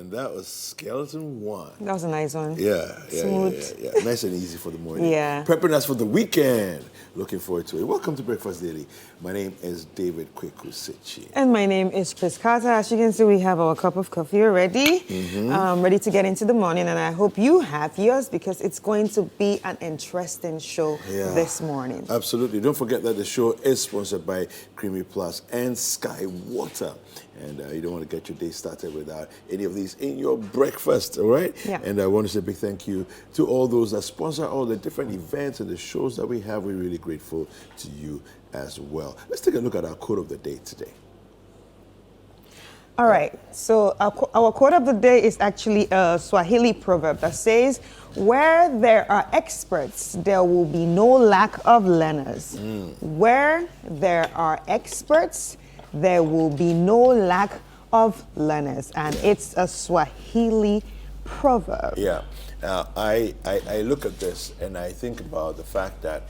And that was Skeleton One. That was a nice one. Yeah. Smooth. Yeah. Nice and easy for the morning. Yeah. Prepping us for the weekend. Looking forward to it. Welcome to Breakfast Daily. My name is David Kweku Citi. And my name is Chris Carter. As you can see, we have our cup of coffee already, ready to get into the morning. And I hope you have yours because it's going to be an interesting show this morning. Absolutely. Don't forget that the show is sponsored by Creamy Plus and Sky Water. And you don't want to get your day started without any of these in your breakfast, all right? Yeah. And I want to say a big thank you to all those that sponsor all the different events and the shows that we have. We're really grateful to you as well. Let's take a look at our quote of the day today. All right. So our quote of the day is actually a Swahili proverb that says, "Where there are experts, there will be no lack of learners." Where there are experts, there will be no lack of learners. And it's a Swahili proverb. Yeah. I look at this and I think about the fact that,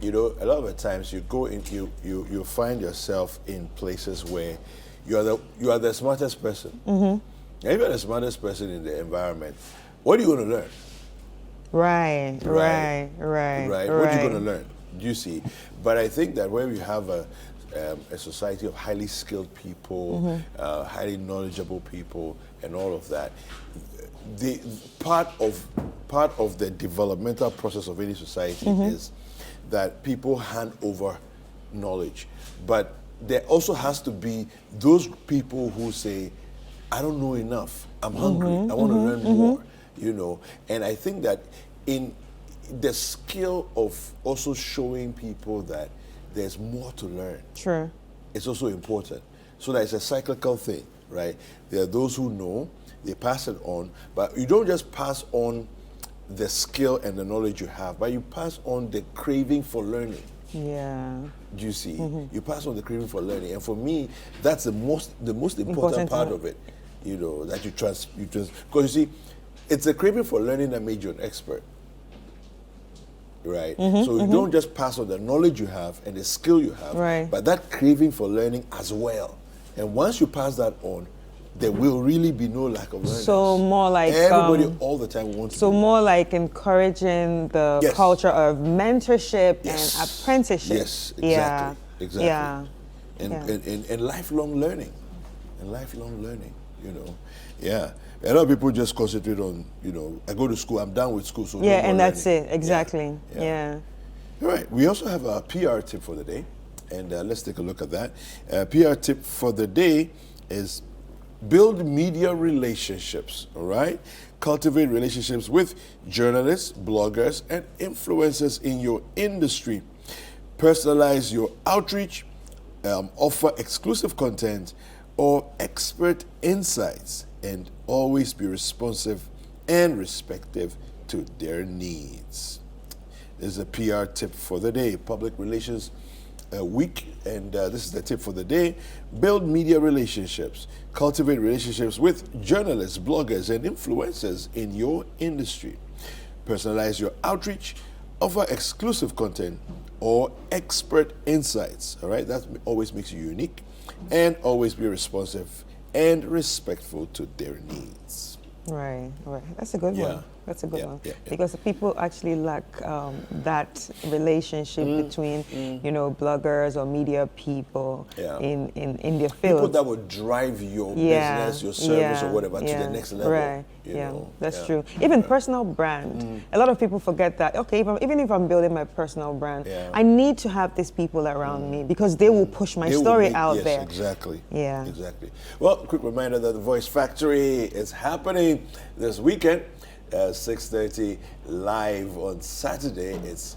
you know, a lot of the times you go into, you find yourself in places where you are the smartest person. And if you're the smartest person in the environment, what are you going to learn? Right. What are you going to learn? You see? But I think that when we have a society of highly skilled people, highly knowledgeable people, and all of that, the part of the developmental process of any society is that people hand over knowledge. But there also has to be those people who say, I don't know enough, I'm hungry, I want to learn more, you know. And I think that in the skill of also showing people that there's more to learn. Sure. It's also important. So that it's a cyclical thing, right? There are those who know, they pass it on, but you don't just pass on the skill and the knowledge you have, but you pass on the craving for learning. Yeah. Do you see? You pass on the craving for learning. And for me, that's the most important part of it. You know, that you trust, because you see, it's the craving for learning that made you an expert. Right? So you don't just pass on the knowledge you have and the skill you have, but that craving for learning as well. And once you pass that on, there will really be no lack of learning. So more like everybody all the time wants to. So more like encouraging the culture of mentorship and apprenticeship. Yes, exactly. Yeah. And lifelong learning. You know. Yeah. A lot of people just concentrate on, you know, I go to school, I'm done with school, so yeah, and that's learning. it, exactly. Yeah. All right, we also have a PR tip for the day, and let's take a look at that. PR tip for the day is build media relationships, all right? Cultivate relationships with journalists, bloggers, and influencers in your industry. Personalize your outreach, offer exclusive content or expert insights, and always be responsive and respectful to their needs. This is a PR tip for the day, Public Relations Week, and this is the tip for the day. Build media relationships. Cultivate relationships with journalists, bloggers, and influencers in your industry. Personalize your outreach, offer exclusive content or expert insights, all right? That always makes you unique, and always be responsive and respectful to their needs. Right. That's a good one. That's a good one. Because people actually lack that relationship between, you know, bloggers or media people in their field. People that would drive your business, your service, or whatever to the next level. Right. That's true. Even personal brand. A lot of people forget that. Okay, even if I'm building my personal brand, I need to have these people around me because they will push my story out there. Exactly. Yeah. Exactly. Well, quick reminder that the Voice Factory is happening this weekend. 6:30 live on Saturday. It's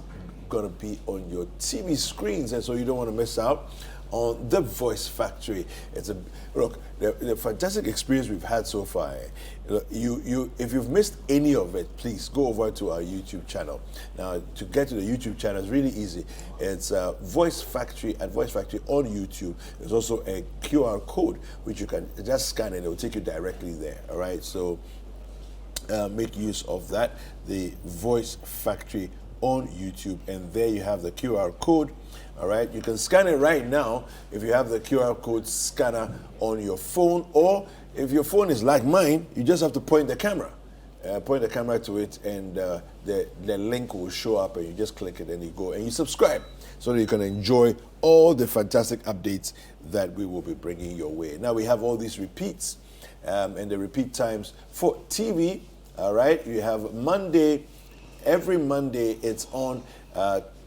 going to be on your TV screens, and so you don't want to miss out on the Voice Factory. It's a look, the fantastic experience we've had so far. If you've missed any of it, please go over to our YouTube channel. Now, to get to the YouTube channel is really easy. It's Voice Factory at Voice Factory on YouTube. There's also a QR code which you can just scan and it will take you directly there. All right, so make use of that, the Voice Factory on YouTube, and there you have the QR code. All right, you can scan it right now if you have the QR code scanner on your phone, or if your phone is like mine, you just have to point the camera. Point the camera to it, and the link will show up, and you just click it, and you go and you subscribe, so that you can enjoy all the fantastic updates that we will be bringing your way. Now we have all these repeats, and the repeat times for TV. All right, you have Monday. Every Monday, it's on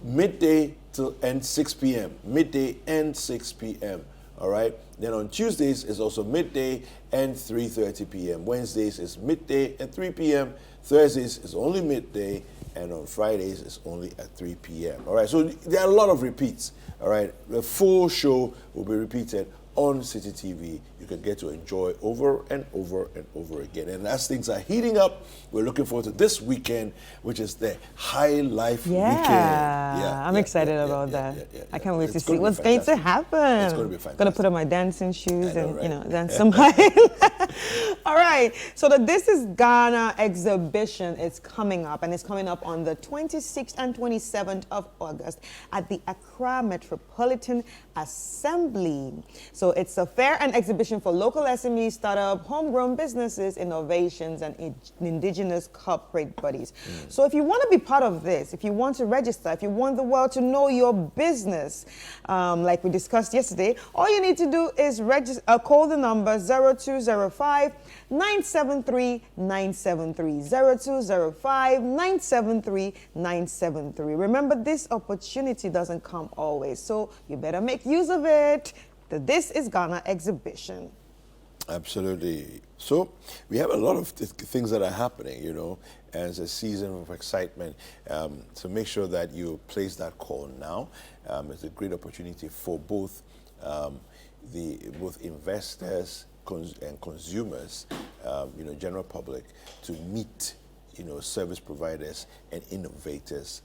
midday till and 6 p.m. Midday and 6 p.m. All right. Then on Tuesdays is also midday and 3:30 p.m. Wednesdays is midday and 3 p.m. Thursdays is only midday, and on Fridays it's only at 3 p.m. All right. So there are a lot of repeats. All right. The full show will be repeated on Citi TV. You can get to enjoy over and over and over again. And as things are heating up, we're looking forward to this weekend, which is the High Life Weekend. Yeah, I'm excited about that. I can't wait to see what's going to happen. It's going to be fantastic. Gonna put on my dancing shoes know, and right? dance some high. All right, so the This is Ghana exhibition is coming up, and it's coming up on the 26th and 27th of August at the Accra Metropolitan Assembly. So it's a fair and exhibition for local SMEs, startup, homegrown businesses, innovations, and indigenous corporate bodies. So if you want to be part of this, if you want to register, if you want the world to know your business, like we discussed yesterday, all you need to do is call the number 0205 973 973 0205 973 973. Remember, this opportunity doesn't come always, so you better make use of it. The This is Ghana exhibition. Absolutely. So we have a lot of things that are happening, you know, as a season of excitement. So make sure that you place that call now. It's a great opportunity for both both investors and consumers, you know, general public, to meet, you know, service providers and innovators,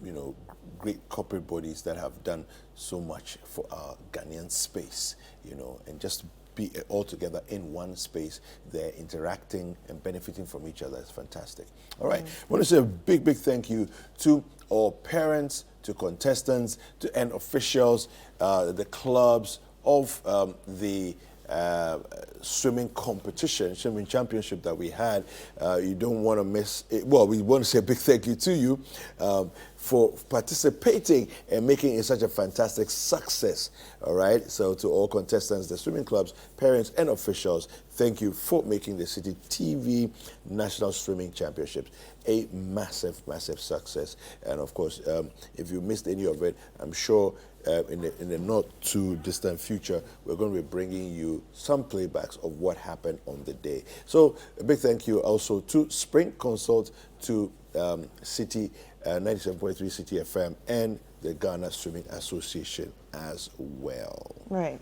you know, great corporate bodies that have done so much for our Ghanaian space, you know, and just be all together in one space. They're interacting and benefiting from each other. It's fantastic. All right. I want to say a big, big thank you to all parents, to contestants, and officials, the clubs of the swimming competition, swimming championship that we had. You don't want to miss it. Well, we want to say a big thank you to you for participating and making it such a fantastic success. All right. So to all contestants, the swimming clubs, parents, and officials, thank you for making the Citi TV National Swimming Championships a massive, massive success. And of course, if you missed any of it, I'm sure in the not too distant future, we're going to be bringing you some playbacks of what happened on the day. So a big thank you also to Spring Consult, to Citi 97.3 Citi FM, and the Ghana Swimming Association as well. Right.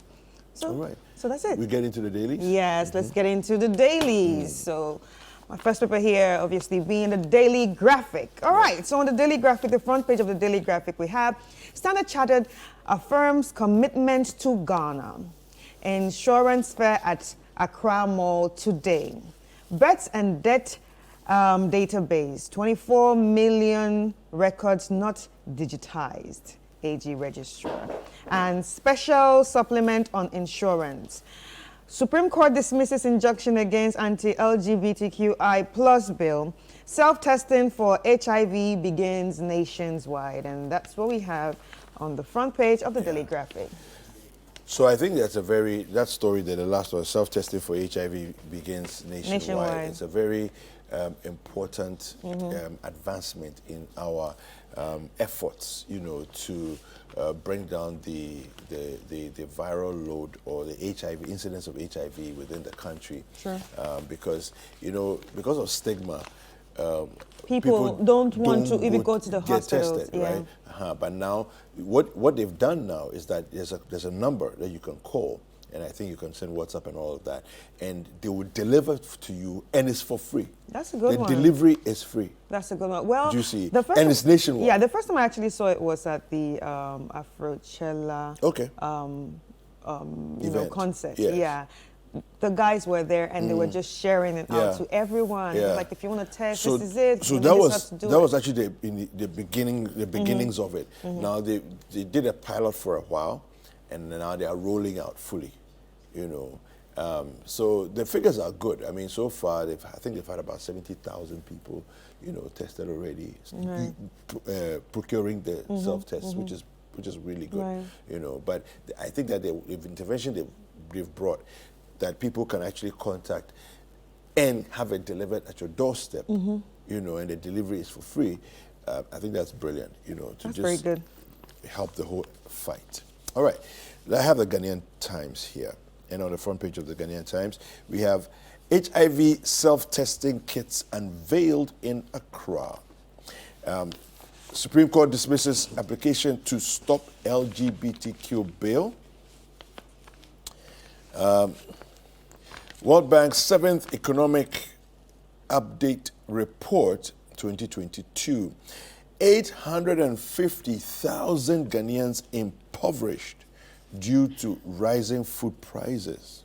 So, all right. So that's it. We get into the dailies? Yes, let's get into the dailies. So my first paper here, obviously, being the Daily Graphic. All right, so on the Daily Graphic, the front page of the Daily Graphic, we have Standard Chartered affirms commitment to Ghana. Insurance fair at Accra Mall today. Births and death database, 24 million records not digitized, AG Registrar. And special supplement on insurance. Supreme Court dismisses injunction against anti-LGBTQI plus bill. Self-testing for HIV begins nationwide. And that's what we have on the front page of the Daily Graphic. So I think that's that story, that the last one, self-testing for HIV begins nationwide. It's a very important advancement in our efforts, you know, to bring down the viral load or the HIV incidence of HIV within the country. Sure. Because, you know, because of stigma, people don't want to even go to the hospitals. Get tested, right? But now, what they've done now is that there's a number that you can call, and I think you can send WhatsApp and all of that, and they will deliver to you, and it's for free. That's a good one. The delivery is free. That's a good one. Well, do you see? And it's nationwide. Yeah, the first time I actually saw it was at the Afrochella concert. Yes. Yeah. The guys were there, and they were just sharing it out to everyone. Yeah. Like, if you want to test, this is it. So that was actually the beginnings of it. Now they did a pilot for a while, and now they are rolling out fully, you know. So the figures are good. I mean, so far, I think they've had about 70,000 people, tested already, procuring the self-tests, which is really good, Right. But I think that the intervention they've brought, that people can actually contact and have it delivered at your doorstep, and the delivery is for free. I think that's brilliant, to That's just very good. help the whole fight. All right, I have the Ghanaian Times here. And on the front page of the Ghanaian Times, we have HIV self-testing kits unveiled in Accra. Supreme Court dismisses application to stop LGBTQ bill. World Bank's 7th Economic Update Report 2022. 850,000 Ghanaians impoverished due to rising food prices.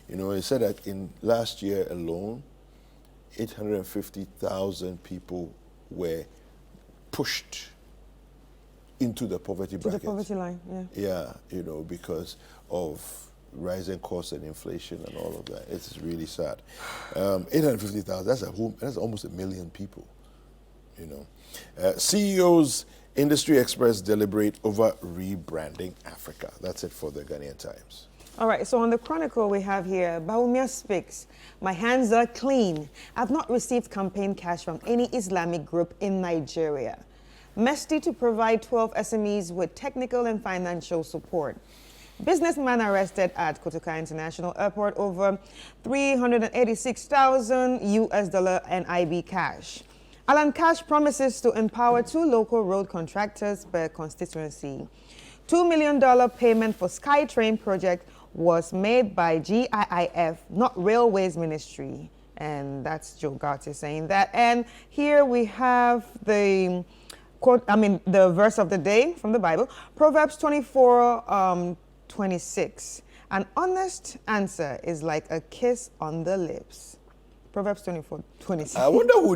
It said that in last year alone, 850,000 people were pushed into the poverty bracket. To the poverty line, yeah. Yeah, because of rising costs and inflation and all of that. It's really sad. 850,000, that's almost 1 million people, CEOs, Industry experts deliberate over rebranding Africa. That's it for the Ghanaian Times. All right, so on the Chronicle we have here, Bawumia speaks, "My hands are clean. I've not received campaign cash from any Islamic group in Nigeria." Mesty to provide 12 SMEs with technical and financial support. Businessman arrested at Kotoka International Airport over $386,000 US NIB cash. Alan Cash promises to empower 2 local road contractors per constituency. $2 million payment for SkyTrain project was made by GIIF, not Railways Ministry. And that's Joe Gatti saying that. And here we have the quote, the verse of the day from the Bible, Proverbs 24:26. An honest answer is like a kiss on the lips. Proverbs 24:26. I wonder who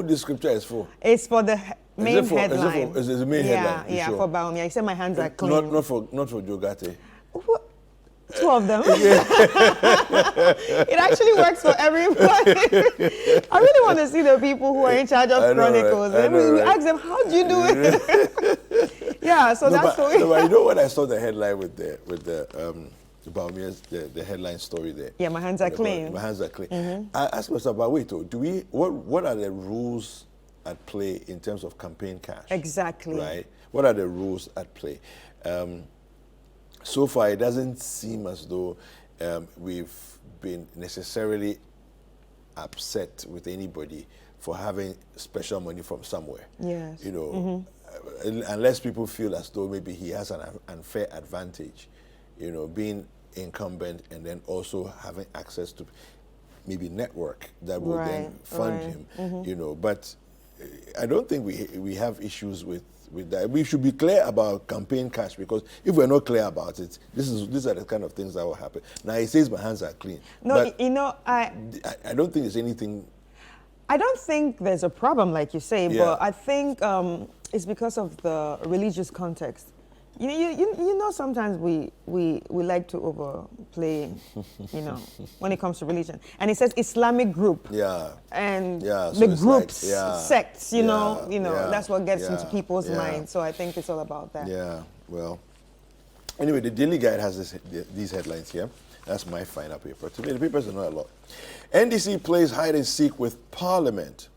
the scripture is for. It's for the main headline. Is it the main headline? Yeah, sure? for Bawumia. He said my hands are clean. Not for Joe Gatti. 2 of them. It actually works for everybody. I really want to see the people who are in charge of Chronicles. Right? We ask them, how do you do it? Yeah, so that's what we... No, but you know what I saw the headline with the Bawumia's the headline story there. Yeah, my hands are clean. My hands are clean. I asked myself, but wait, what are the rules at play in terms of campaign cash? Exactly. Right? What are the rules at play? So far, it doesn't seem as though we've been necessarily upset with anybody for having special money from somewhere. Yes. Unless people feel as though maybe he has an unfair advantage, being incumbent and then also having access to maybe network that will then fund him, But I don't think we have issues with that. We should be clear about campaign cash, because if we're not clear about it, these are the kind of things that will happen. Now he says my hands are clean. No, I don't think there's anything. I don't think there's a problem, like you say, Yeah. but I think it's because of the religious context. Sometimes we like to overplay, when it comes to religion. And it says Islamic group. Yeah. And so the it's groups, like, sects, that's what gets yeah, into people's yeah. minds. So I think it's all about that. Yeah, well. Anyway, the Daily Guide has these headlines here. That's my final paper. Today, the papers are not a lot. NDC plays hide and seek with Parliament.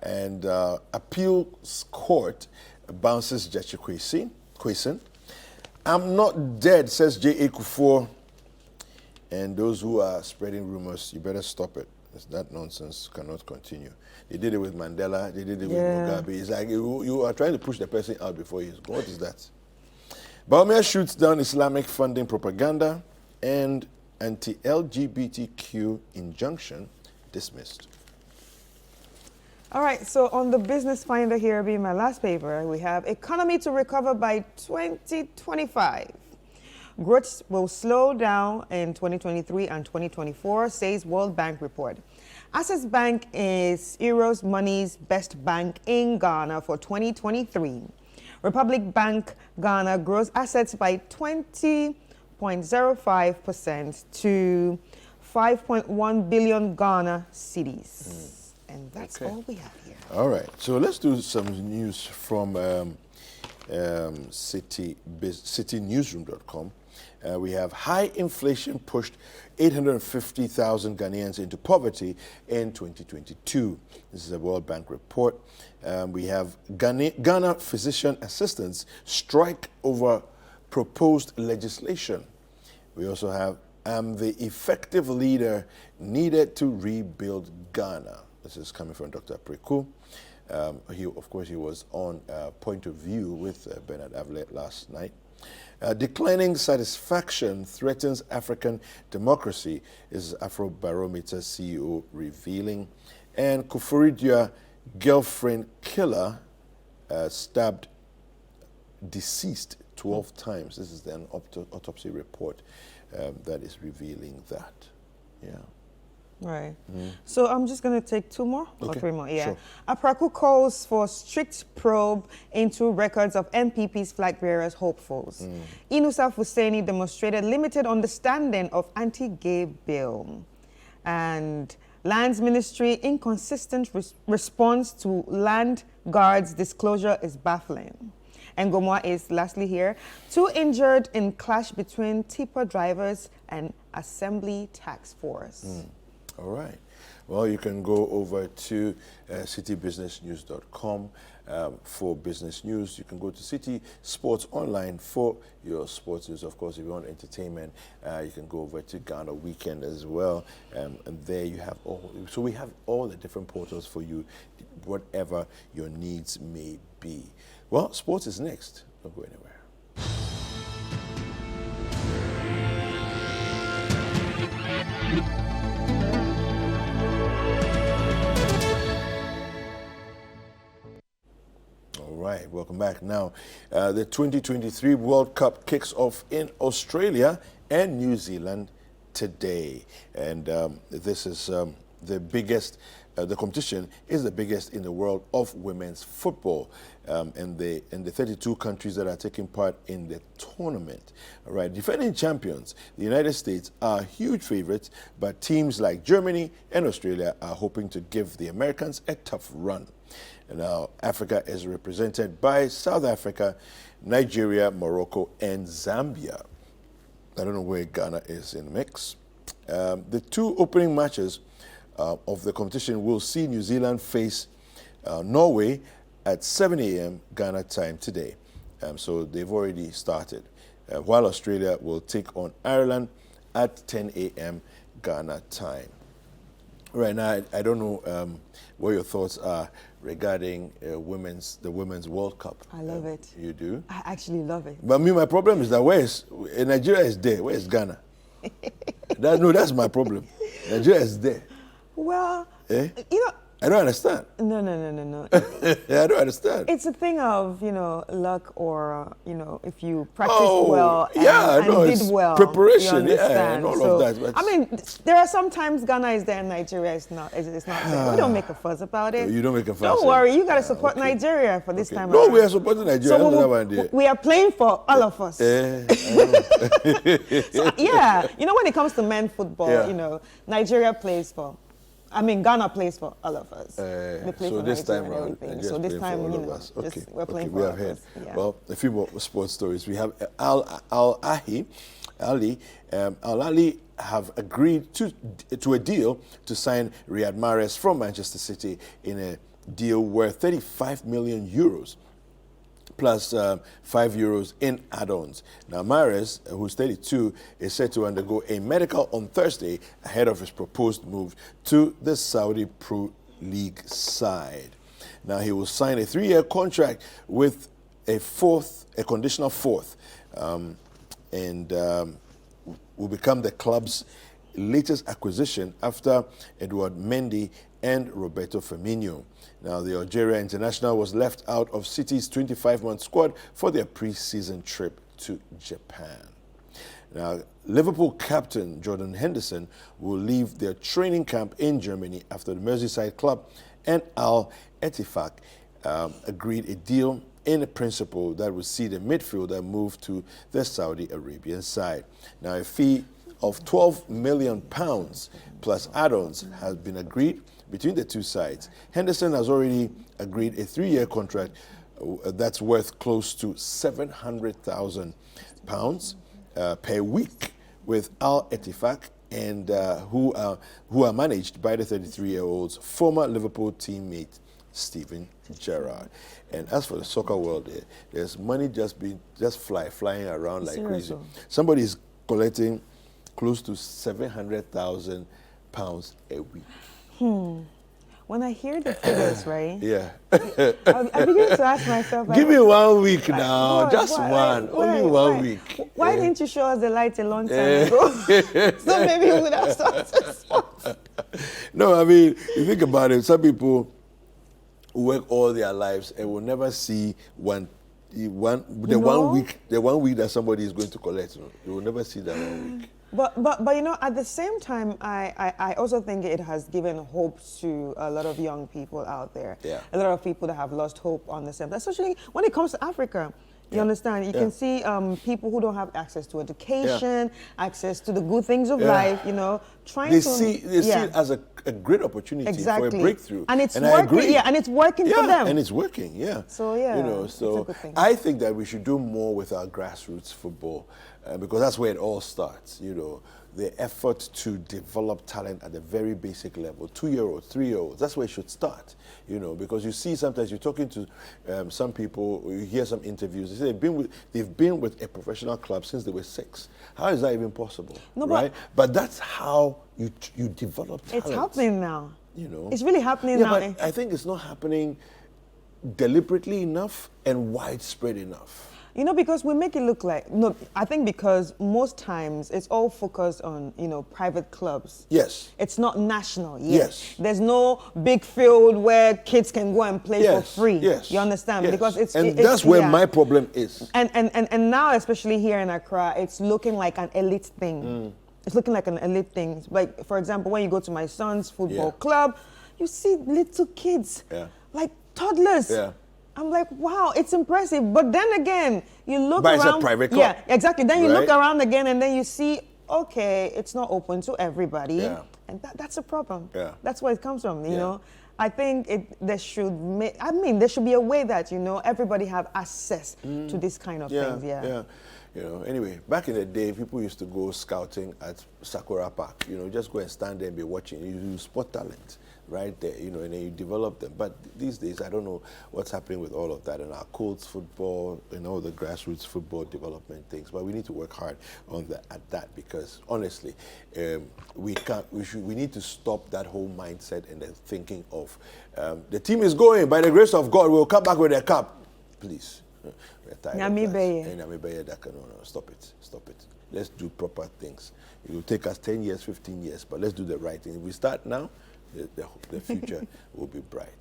And appeals court bounces Judge Kwesi. I'm not dead, says J.A. Kufuor. And those who are spreading rumors, you better stop it. That nonsense cannot continue. They did it with Mandela. They did it with Mugabe. It's like you are trying to push the person out before he's gone. What is that? Bawumia shoots down Islamic funding propaganda, and anti-LGBTQ injunction dismissed. All right, so on the Business Finder here, being my last paper, we have economy to recover by 2025. Growth will slow down in 2023 and 2024, says World Bank report. Access Bank is Euro's money's best bank in Ghana for 2023. Republic Bank Ghana grows assets by 20.2% 6.05% to 5.1 billion Ghana cedis. And that's all we have here. All right. So let's do some news from citinewsroom.com. We have high inflation pushed 850,000 Ghanaians into poverty in 2022. This is a World Bank report. We have Ghana physician assistants strike over proposed legislation. We also have the effective leader needed to rebuild Ghana. This is coming from Dr. Preku. He was on Point of View with Bernard Avlet last night. Declining satisfaction threatens African democracy, is Afrobarometer CEO revealing. And Kufuridua girlfriend killer stabbed deceased 12 times. This is an autopsy report that is revealing that. Yeah. Right. So I'm just going to take two more or three more. Yeah. Sure. Apraku calls for strict probe into records of MPP's flag bearers' hopefuls. Inusa Hussaini demonstrated limited understanding of anti-gay bill. And Lands Ministry inconsistent response to land guards' disclosure is baffling. And Gomwa is lastly here. 2 injured in clash between tipper drivers and Assembly Task Force. All right. Well, you can go over to citybusinessnews.com for business news. You can go to City Sports Online for your sports news. Of course, if you want entertainment, you can go over to Ghana Weekend as well. And there you have all. So we have all the different portals for you, whatever your needs may be. Well, sports is next. Don't go anywhere. All right, welcome back. Now, the 2023 World Cup kicks off in Australia and New Zealand today. And this is the biggest, the competition is the biggest in the world of women's football. And the 32 countries that are taking part in the tournament. All right, defending champions, the United States are huge favorites, but teams like Germany and Australia are hoping to give the Americans a tough run. And now, Africa is represented by South Africa, Nigeria, Morocco, and Zambia. I don't know where Ghana is in the mix. The 2 opening matches of the competition will see New Zealand face Norway at 7 a.m. Ghana time today. So they've already started. While Australia will take on Ireland at 10 a.m. Ghana time. Right now, I don't know what your thoughts are regarding the Women's World Cup. I love it. You do? I actually love it. But my problem is that Nigeria is there. Where is Ghana? That's my problem. Nigeria is there. Well, you know, I don't understand. No. I don't understand. It's a thing of, luck or, if you practiced well and did well. Preparation, and all of that. But I mean, there are some times Ghana is there and Nigeria is not there. We don't make a fuss about it. You don't make a fuss. Don't worry, you got to support Nigeria for this time No, around. we are supporting Nigeria. So we are playing for all of us. I know. So, when it comes to men's football, Nigeria plays for. Ghana plays for all of us. They play so for this time Nigeria and everything. So this time, we're playing for we all have of heard. us. Yeah. Well, a few more sports stories. We have Al Ahly have agreed to a deal to sign Riyad Mahrez from Manchester City in a deal worth 35 million euros. Plus €5 in add-ons. Now, Mahrez, who's 32, is set to undergo a medical on Thursday ahead of his proposed move to the Saudi Pro League side. Now, he will sign a 3-year contract with a conditional fourth, and will become the club's latest acquisition after Edouard Mendy and Roberto Firmino. Now, the Algeria international was left out of City's 25-man squad for their pre-season trip to Japan. Now, Liverpool captain Jordan Henderson will leave their training camp in Germany after the Merseyside club and Al Ettifaq agreed a deal in principle, that would see the midfielder move to the Saudi Arabian side. Now, a fee of £12 million plus add-ons has been agreed between the two sides. Henderson has already agreed a 3-year contract that's worth close to £700,000 per week with Al Ettifaq, and who are managed by the 33-year-old's former Liverpool teammate Steven Gerrard. And as for the soccer world, there's money just flying around like crazy. Somebody is collecting close to £700,000 a week. When I hear the figures, right? Yeah. I begin to ask myself, like, give me 1 week now, just why, one, only 1 week. Why didn't you show us the light a long time ago? So maybe we would have started. No, I mean, you think about it, some people work all their lives and will never see one week that somebody is going to collect. You will never see that 1 week. But you know, at the same time, I also think it has given hope to a lot of young people out there. Yeah. A lot of people that have lost hope on the same, especially when it comes to Africa. You understand? You can see people who don't have access to education, access to the good things of life, you know, trying to... see it as a great opportunity for a breakthrough. And it's working, and it's working for them. And it's working, So, you know, so it's a good thing. I think that we should do more with our grassroots football because that's where it all starts, you know. The effort to develop talent at the very basic level, 2-year-olds, 3-year-olds, that's where it should start, you know, because you see sometimes you're talking to some people, you hear some interviews, they say they've been with a professional club since they were 6. How is that even possible, right? But that's how you develop talent. It's happening now. You know, it's really happening now. But I think it's not happening deliberately enough and widespread enough. You know, because we make it look like, no, I think because most times it's all focused on, you know, private clubs. Yes. It's not national yet. Yes. There's no big field where kids can go and play for free. Yes. You understand? Yes. Because that's where my problem is. And now, especially here in Accra, it's looking like an elite thing. It's looking like an elite thing. Like, for example, when you go to my son's football club, you see little kids, like toddlers. Yeah. I'm like, wow, it's impressive. But then again, you look around. But it's a private club. Yeah, exactly. Then you look around again and then you see, okay, it's not open to everybody. Yeah. And that's a problem. Yeah. That's where it comes from, you know. I think there should be a way that, you know, everybody have access to this kind of things. Yeah. You know, anyway, back in the day, people used to go scouting at Sakura Park. You know, just go and stand there and be watching. You spot talent right there, you know, and then you develop them. But these days, I don't know what's happening with all of that and our Colts football and all the grassroots football development things. But we need to work hard on that because honestly, we need to stop that whole mindset and the thinking of the team is going, by the grace of God, we'll come back with a cup. Please. We're tired of that. No, stop it. Let's do proper things. It will take us 10 years, 15 years, but let's do the right thing. If we start now, the future will be bright.